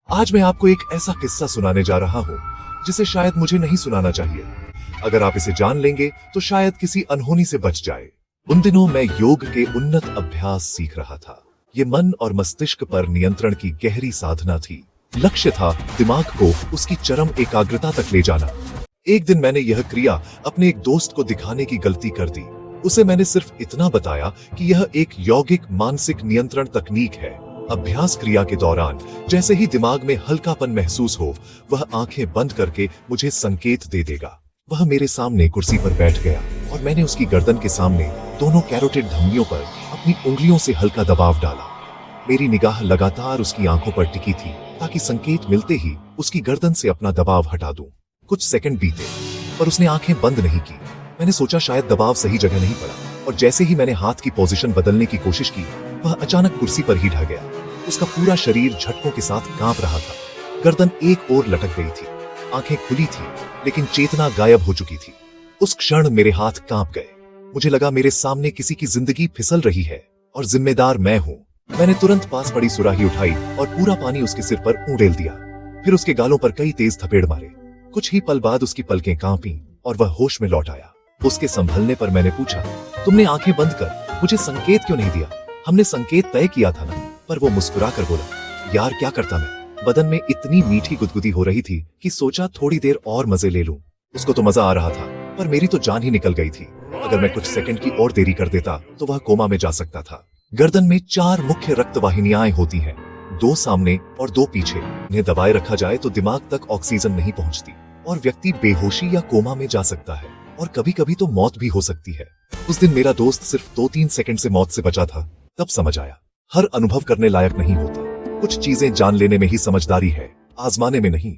आज मैं आपको एक ऐसा किस्सा सुनाने जा रहा हूँ जिसे शायद मुझे नहीं सुनाना चाहिए। अगर आप इसे जान लेंगे तो शायद किसी अनहोनी से बच जाए। उन दिनों मैं योग के उन्नत अभ्यास सीख रहा था। ये मन और मस्तिष्क पर नियंत्रण की गहरी साधना थी। लक्ष्य था दिमाग को उसकी चरम एकाग्रता तक ले जाना। एक दिन मैंने यह क्रिया अपने एक दोस्त को दिखाने की गलती कर दी। उसे मैंने सिर्फ इतना बताया कि यह एक यौगिक मानसिक नियंत्रण तकनीक है। अभ्यास क्रिया के दौरान जैसे ही दिमाग में हल्कापन महसूस हो, वह आंखें बंद करके मुझे संकेत दे देगा। वह मेरे सामने कुर्सी पर बैठ गया और मैंने उसकी गर्दन के सामने दोनों कैरोटिड धमनियों पर अपनी उंगलियों से हल्का दबाव डाला। मेरी निगाह लगातार उसकी आंखों पर टिकी थी ताकि संकेत मिलते ही उसकी गर्दन से अपना दबाव हटा दूं। कुछ सेकंड बीते पर उसने आंखें बंद नहीं की। मैंने सोचा शायद दबाव सही जगह नहीं पड़ा, और जैसे ही मैंने हाथ की पोजीशन बदलने की कोशिश की, वह अचानक कुर्सी पर ही ढह गया। उसका पूरा शरीर झटकों के साथ कांप रहा था। गर्दन एक ओर लटक गई थी, आंखें खुली थी, लेकिन चेतना गायब हो चुकी थी। उस क्षण मेरे हाथ कांप गए। मुझे लगा मेरे सामने किसी की जिंदगी फिसल रही है और जिम्मेदार मैं हूँ। मैंने तुरंत पास पड़ी सुराही उठाई और पूरा पानी उसके सिर पर उड़ेल दिया। फिर उसके गालों पर कई तेज थपेड़ मारे। कुछ ही पल बाद उसकी पलकें कांपी और वह होश में लौट आया। उसके संभलने पर मैंने पूछा, तुमने आंखें बंद कर मुझे संकेत क्यों नहीं दिया? हमने संकेत तय किया था ना? पर वो मुस्कुरा कर बोला, यार क्या करता मैं। बदन में इतनी मीठी गुदगुदी हो रही थी कि सोचा थोड़ी देर और मजे ले लूं। उसको तो मजा आ रहा था, पर मेरी तो जान ही निकल गई थी। अगर मैं कुछ सेकंड की और देरी कर देता तो वह कोमा में जा सकता था। गर्दन में 4 मुख्य रक्त वाहिनियां होती हैं, 2 सामने और 2 पीछे। इन्हें दबाए रखा जाए तो दिमाग तक ऑक्सीजन नहीं पहुंचती और व्यक्ति बेहोशी या कोमा में जा सकता है, और कभी कभी तो मौत भी हो सकती है। उस दिन मेरा दोस्त सिर्फ 2-3 सेकंड से मौत से बचा था। तब समझ आया, हर अनुभव करने लायक नहीं होता। कुछ चीजें जान लेने में ही समझदारी है, आजमाने में नहीं।